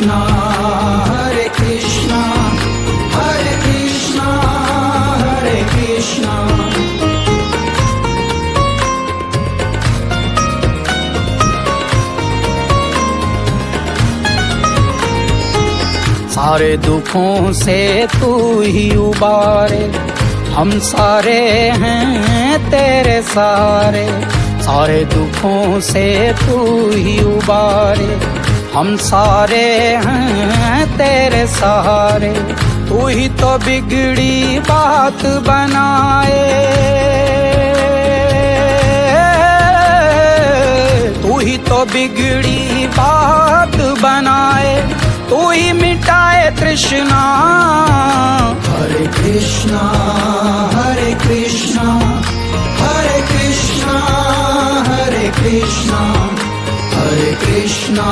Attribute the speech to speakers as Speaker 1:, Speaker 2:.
Speaker 1: कृष्णा हरे कृष्णा हरे कृष्णा हरे कृष्णा। सारे दुखों से तू ही उबारे, हम सारे हैं तेरे सारे। सारे दुखों से तू ही उबारे, हम सारे हैं तेरे सहारे। तू ही तो बिगड़ी बात बनाए, तू ही तो बिगड़ी बात बनाए। तू ही मिटाए तृष्णा। हरे कृष्णा हरे कृष्णा हरे कृष्णा हरे कृष्णा हरे कृष्णा